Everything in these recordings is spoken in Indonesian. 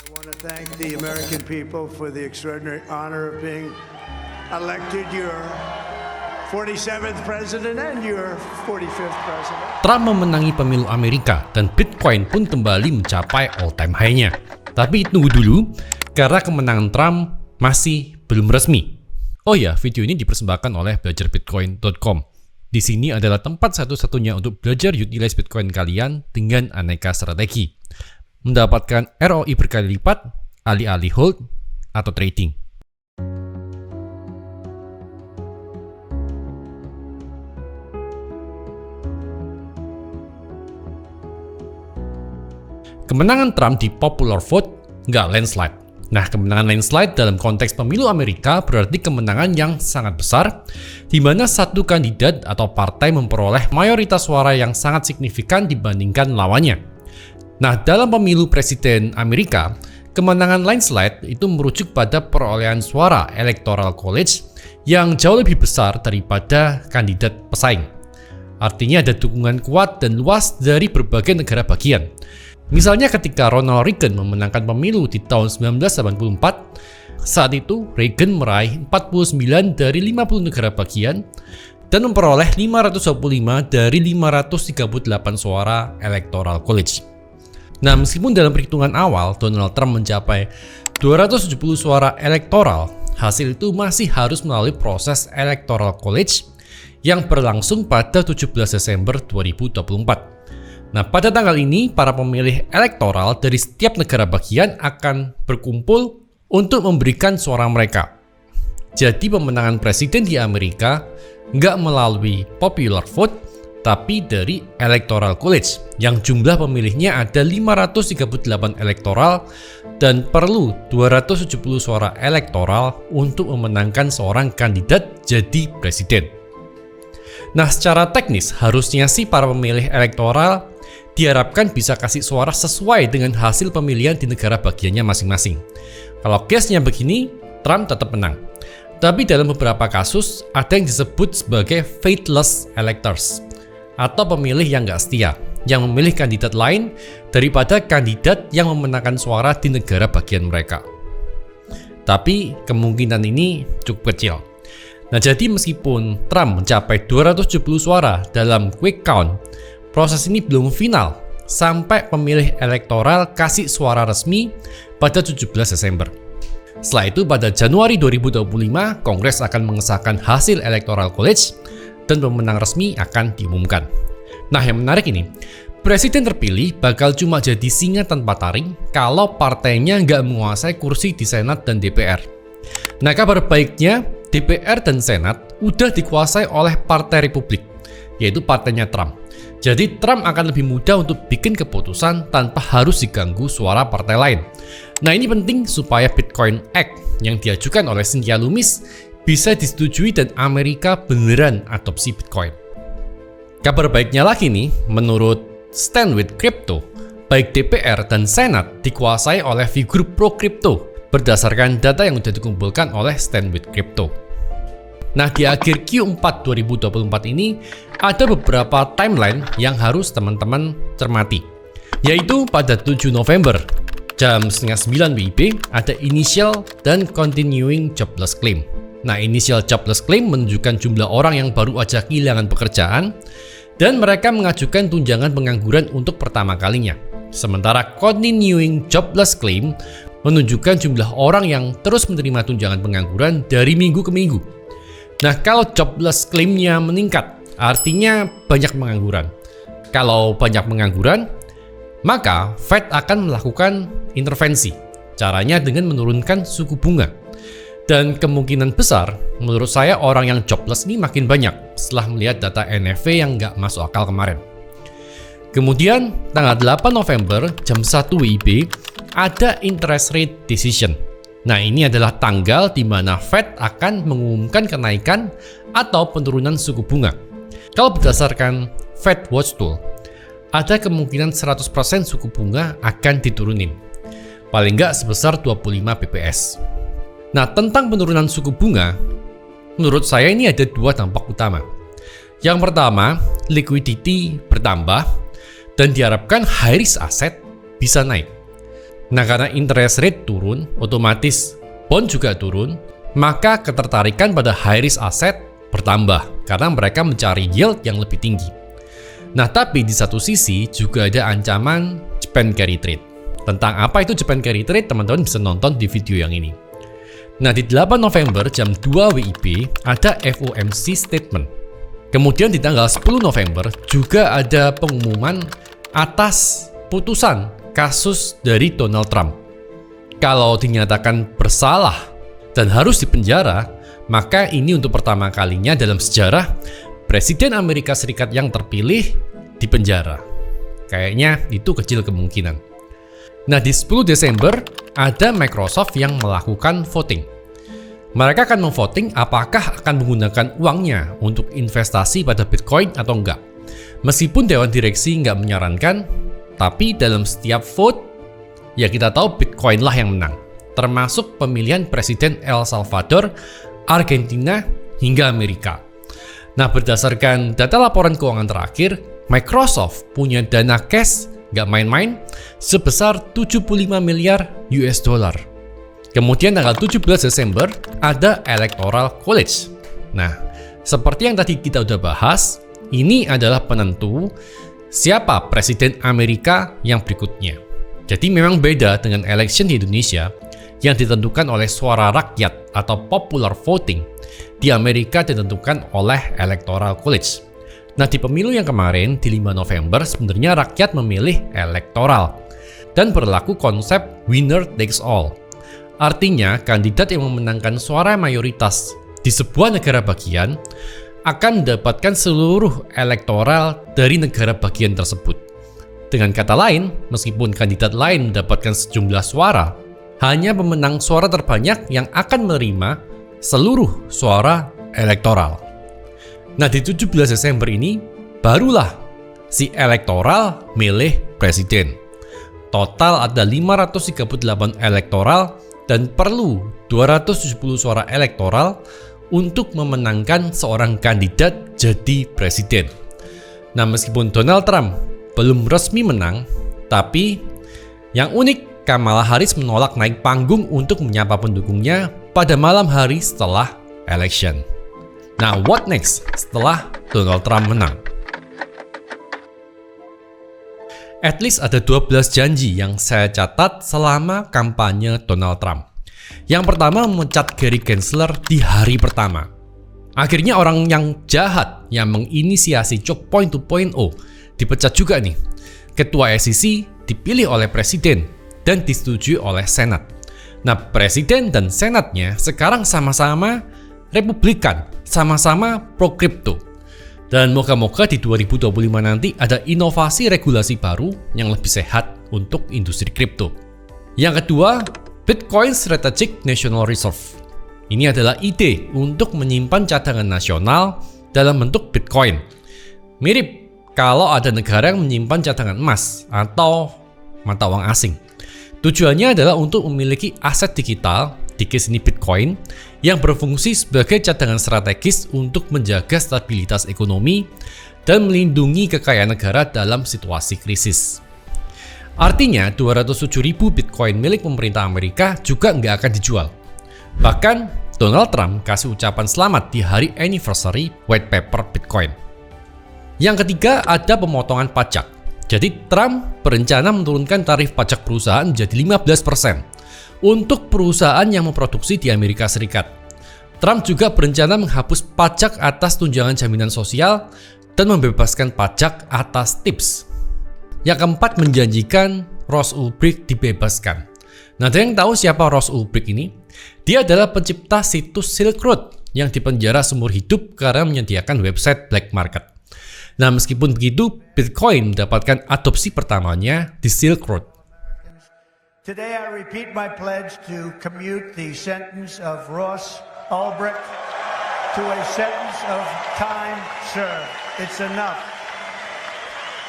I want to thank the American people for the extraordinary honor of being elected your 47th president and your 45th president. Trump memenangi pemilu Amerika dan Bitcoin pun kembali mencapai all-time high-nya. Tapi tunggu dulu, karena kemenangan Trump masih belum resmi. Oh ya, video ini dipersembahkan oleh belajarbitcoin.com. Di sini adalah tempat satu-satunya untuk belajar utilize Bitcoin kalian dengan aneka strategi. Mendapatkan ROI berkali lipat, alih-alih hold atau trading. Kemenangan Trump di popular vote nggak landslide. Nah, kemenangan landslide dalam konteks pemilu Amerika berarti kemenangan yang sangat besar, di mana satu kandidat atau partai memperoleh mayoritas suara yang sangat signifikan dibandingkan lawannya. Nah, dalam pemilu presiden Amerika, kemenangan landslide itu merujuk pada perolehan suara electoral college yang jauh lebih besar daripada kandidat pesaing. Artinya ada dukungan kuat dan luas dari berbagai negara bagian. Misalnya ketika Ronald Reagan memenangkan pemilu di tahun 1984, saat itu Reagan meraih 49 dari 50 negara bagian dan memperoleh 525 dari 538 suara electoral college. Nah, meskipun dalam perhitungan awal Donald Trump mencapai 270 suara elektoral, hasil itu masih harus melalui proses electoral college yang berlangsung pada 17 Desember 2024. Nah, pada tanggal ini, para pemilih elektoral dari setiap negara bagian akan berkumpul untuk memberikan suara mereka. Jadi, pemenangan presiden di Amerika nggak melalui popular vote, tapi dari electoral college, yang jumlah pemilihnya ada 538 elektoral dan perlu 270 suara elektoral untuk memenangkan seorang kandidat jadi presiden. Nah, secara teknis, harusnya sih para pemilih elektoral diharapkan bisa kasih suara sesuai dengan hasil pemilihan di negara bagiannya masing-masing. Kalau case-nya begini, Trump tetap menang. Tapi dalam beberapa kasus, ada yang disebut sebagai faithless electors, atau pemilih yang nggak setia, yang memilih kandidat lain daripada kandidat yang memenangkan suara di negara bagian mereka. Tapi kemungkinan ini cukup kecil. Nah, jadi meskipun Trump mencapai 270 suara dalam quick count, proses ini belum final sampai pemilih elektoral kasih suara resmi pada 17 Desember. Setelah itu pada Januari 2025, Kongres akan mengesahkan hasil electoral college dan pemenang resmi akan diumumkan. Nah, yang menarik ini, presiden terpilih bakal cuma jadi singa tanpa taring kalau partainya nggak menguasai kursi di Senat dan DPR. Nah, kabar baiknya, DPR dan Senat udah dikuasai oleh Partai Republik, yaitu partainya Trump. Jadi Trump akan lebih mudah untuk bikin keputusan tanpa harus diganggu suara partai lain. Nah, ini penting supaya Bitcoin Act yang diajukan oleh Cynthia Lummis bisa disetujui dan Amerika beneran adopsi Bitcoin. Kabar baiknya lagi nih, menurut Stand with Crypto, baik DPR dan Senat dikuasai oleh figur pro-crypto berdasarkan data yang sudah dikumpulkan oleh Stand with Crypto. Nah, di akhir Q4 2024 ini, ada beberapa timeline yang harus teman-teman cermati. Yaitu pada 7 November, jam 8:30 WIB, ada initial dan continuing jobless claim. Nah, initial jobless claim menunjukkan jumlah orang yang baru aja kehilangan pekerjaan dan mereka mengajukan tunjangan pengangguran untuk pertama kalinya. Sementara continuing jobless claim menunjukkan jumlah orang yang terus menerima tunjangan pengangguran dari minggu ke minggu. Nah, kalau jobless claim-nya meningkat, artinya banyak pengangguran. Kalau banyak pengangguran, maka Fed akan melakukan intervensi. Caranya dengan menurunkan suku bunga. Dan kemungkinan besar, menurut saya orang yang jobless ini makin banyak setelah melihat data NFP yang nggak masuk akal kemarin. Kemudian, tanggal 8 November, jam 1 WIB, ada interest rate decision. Nah, ini adalah tanggal di mana Fed akan mengumumkan kenaikan atau penurunan suku bunga. Kalau berdasarkan Fed Watch Tool, ada kemungkinan 100% suku bunga akan diturunin. Paling nggak sebesar 25 bps. Nah, tentang penurunan suku bunga, menurut saya ini ada dua dampak utama. Yang pertama, liquidity bertambah dan diharapkan high risk asset bisa naik. Nah, karena interest rate turun, otomatis bond juga turun, maka ketertarikan pada high risk asset bertambah karena mereka mencari yield yang lebih tinggi. Nah, tapi di satu sisi juga ada ancaman Japan carry trade. Tentang apa itu Japan carry trade, teman-teman bisa nonton di video yang ini. Nah, di 8 November jam 2 WIB ada FOMC statement. Kemudian di tanggal 10 November juga ada pengumuman atas putusan kasus dari Donald Trump. Kalau dinyatakan bersalah dan harus dipenjara, maka ini untuk pertama kalinya dalam sejarah Presiden Amerika Serikat yang terpilih dipenjara. Kayaknya itu kecil kemungkinan. Nah, di 10 Desember ada Microsoft yang melakukan voting. Mereka akan memvoting apakah akan menggunakan uangnya untuk investasi pada Bitcoin atau enggak. Meskipun Dewan Direksi nggak menyarankan, tapi dalam setiap vote, ya kita tahu Bitcoin lah yang menang. Termasuk pemilihan Presiden El Salvador, Argentina, hingga Amerika. Nah, berdasarkan data laporan keuangan terakhir, Microsoft punya dana cash nggak main-main sebesar 75 miliar US dollar. Kemudian tanggal 17 Desember ada Electoral College. Nah, seperti yang tadi kita udah bahas, ini adalah penentu siapa Presiden Amerika yang berikutnya. Jadi memang beda dengan election di Indonesia yang ditentukan oleh suara rakyat atau popular voting. Di Amerika ditentukan oleh Electoral College. Nah, di pemilu yang kemarin di 5 November sebenarnya rakyat memilih elektoral dan berlaku konsep winner takes all. Artinya, kandidat yang memenangkan suara mayoritas di sebuah negara bagian akan mendapatkan seluruh elektoral dari negara bagian tersebut. Dengan kata lain, meskipun kandidat lain mendapatkan sejumlah suara, hanya pemenang suara terbanyak yang akan menerima seluruh suara elektoral. Nah, di 17 Desember ini, barulah si elektoral milih presiden. Total ada 538 elektoral dan perlu 270 suara elektoral untuk memenangkan seorang kandidat jadi presiden. Nah, meskipun Donald Trump belum resmi menang, tapi yang unik, Kamala Harris menolak naik panggung untuk menyapa pendukungnya pada malam hari setelah election. Nah, what next setelah Donald Trump menang? At least ada 12 janji yang saya catat selama kampanye Donald Trump. Yang pertama, memecat Gary Gensler di hari pertama. Akhirnya orang yang jahat yang menginisiasi Choke Point 2.0 dipecat juga nih. Ketua SEC dipilih oleh Presiden dan disetujui oleh Senat. Nah, Presiden dan Senatnya sekarang sama-sama Republikan, sama-sama pro-kripto. Dan moga-moga di 2025 nanti ada inovasi regulasi baru yang lebih sehat untuk industri kripto. Yang kedua, Bitcoin Strategic National Reserve. Ini adalah ide untuk menyimpan cadangan nasional dalam bentuk Bitcoin. Mirip kalau ada negara yang menyimpan cadangan emas atau mata uang asing. Tujuannya adalah untuk memiliki aset digital, di case ini Bitcoin, yang berfungsi sebagai cadangan strategis untuk menjaga stabilitas ekonomi dan melindungi kekayaan negara dalam situasi krisis. Artinya, 207.000 Bitcoin milik pemerintah Amerika juga nggak akan dijual. Bahkan, Donald Trump kasih ucapan selamat di hari anniversary white paper Bitcoin. Yang ketiga, ada pemotongan pajak. Jadi, Trump berencana menurunkan tarif pajak perusahaan menjadi 15% untuk perusahaan yang memproduksi di Amerika Serikat. Trump juga berencana menghapus pajak atas tunjangan jaminan sosial dan membebaskan pajak atas tips. Yang keempat, menjanjikan Ross Ulbricht dibebaskan. Nah, ada yang tahu siapa Ross Ulbricht ini? Dia adalah pencipta situs Silk Road yang dipenjara seumur hidup karena menyediakan website black market. Nah, meskipun begitu, Bitcoin mendapatkan adopsi pertamanya di Silk Road. Today I repeat my pledge to commute the sentence of Ross Ulbricht to a sentence of time served. It's enough.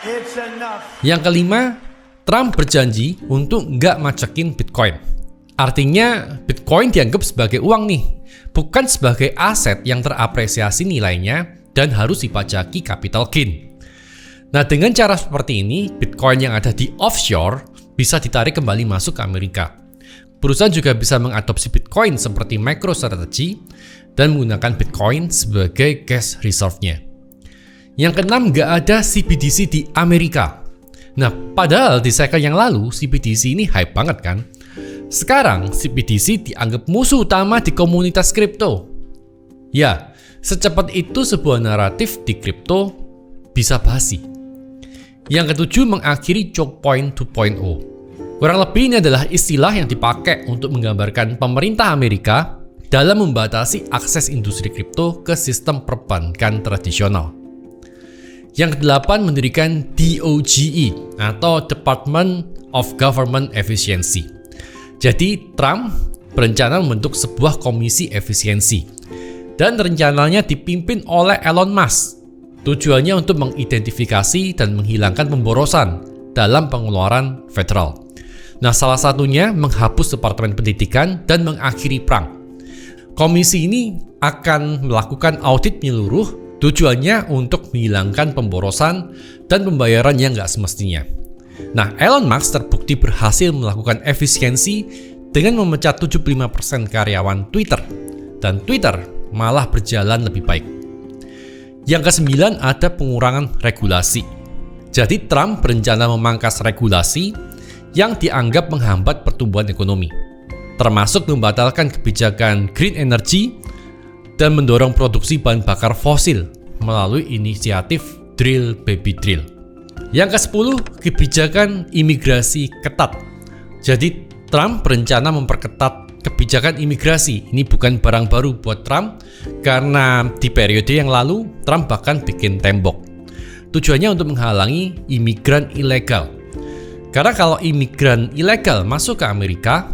It's enough. Yang kelima, Trump berjanji untuk nggak macekin Bitcoin. Artinya, Bitcoin dianggap sebagai uang nih, bukan sebagai aset yang terapresiasi nilainya dan harus dipajaki capital gain. Nah, dengan cara seperti ini, Bitcoin yang ada di offshore bisa ditarik kembali masuk ke Amerika. Perusahaan juga bisa mengadopsi Bitcoin seperti MicroStrategy dan menggunakan Bitcoin sebagai cash reserve-nya. Yang keenam, nggak ada CBDC di Amerika. Nah, padahal di cycle yang lalu, CBDC ini hype banget kan? Sekarang, CBDC dianggap musuh utama di komunitas kripto. Ya, secepat itu sebuah naratif di kripto bisa basi. Yang ketujuh, mengakhiri choke point 2.0. Kurang lebih ini adalah istilah yang dipakai untuk menggambarkan pemerintah Amerika dalam membatasi akses industri kripto ke sistem perbankan tradisional. Yang kedelapan, mendirikan DOGE atau Department of Government Efficiency. Jadi Trump berencana membentuk sebuah komisi efisiensi dan rencananya dipimpin oleh Elon Musk. Tujuannya untuk mengidentifikasi dan menghilangkan pemborosan dalam pengeluaran federal. Nah, salah satunya menghapus Departemen Pendidikan dan mengakhiri perang. Komisi ini akan melakukan audit menyeluruh, tujuannya untuk menghilangkan pemborosan dan pembayaran yang nggak semestinya. Nah, Elon Musk terbukti berhasil melakukan efisiensi dengan memecat 75% karyawan Twitter, dan Twitter malah berjalan lebih baik. Yang kesembilan, ada pengurangan regulasi. Jadi Trump berencana memangkas regulasi yang dianggap menghambat pertumbuhan ekonomi, termasuk membatalkan kebijakan green energy dan mendorong produksi bahan bakar fosil melalui inisiatif Drill Baby Drill. Yang ke-10, kebijakan imigrasi ketat. Jadi Trump berencana memperketat kebijakan imigrasi. Ini bukan barang baru buat Trump, karena di periode yang lalu Trump bahkan bikin tembok. Tujuannya untuk menghalangi imigran ilegal. Karena kalau imigran ilegal masuk ke Amerika,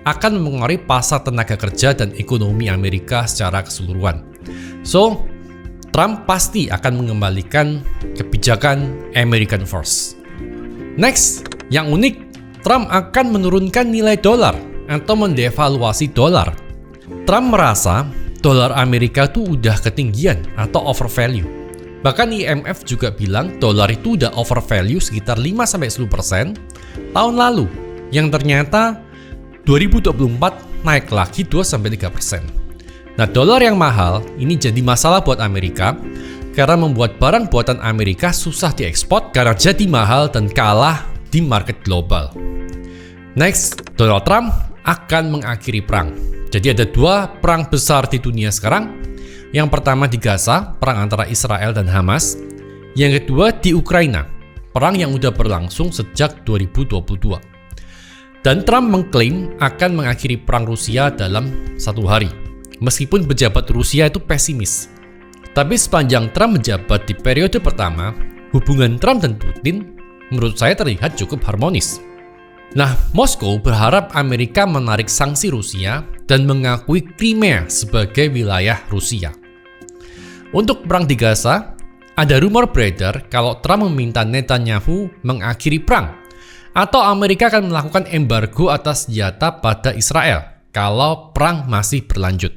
akan mempengaruhi pasar tenaga kerja dan ekonomi Amerika secara keseluruhan. So, Trump pasti akan mengembalikan kebijakan American First. Next, yang unik, Trump akan menurunkan nilai dolar atau mendevaluasi dolar. Trump merasa dolar Amerika tuh udah ketinggian atau overvalue. Bahkan IMF juga bilang dolar itu udah overvalue sekitar 5-10% tahun lalu, yang ternyata 2024 naik lagi 2-3%. Nah, dolar yang mahal ini jadi masalah buat Amerika karena membuat barang buatan Amerika susah diekspor karena jadi mahal dan kalah di market global. Next, Donald Trump akan mengakhiri perang. Jadi ada dua perang besar di dunia sekarang. Yang pertama di Gaza, perang antara Israel dan Hamas. Yang kedua di Ukraina, perang yang udah berlangsung sejak 2022. Dan Trump mengklaim akan mengakhiri perang Rusia dalam 1 hari. Meskipun pejabat Rusia itu pesimis. Tapi sepanjang Trump menjabat di periode pertama, hubungan Trump dan Putin menurut saya terlihat cukup harmonis. Nah, Moskow berharap Amerika menarik sanksi Rusia dan mengakui Crimea sebagai wilayah Rusia. Untuk perang di Gaza, ada rumor beredar kalau Trump meminta Netanyahu mengakhiri perang, atau Amerika akan melakukan embargo atas senjata pada Israel kalau perang masih berlanjut.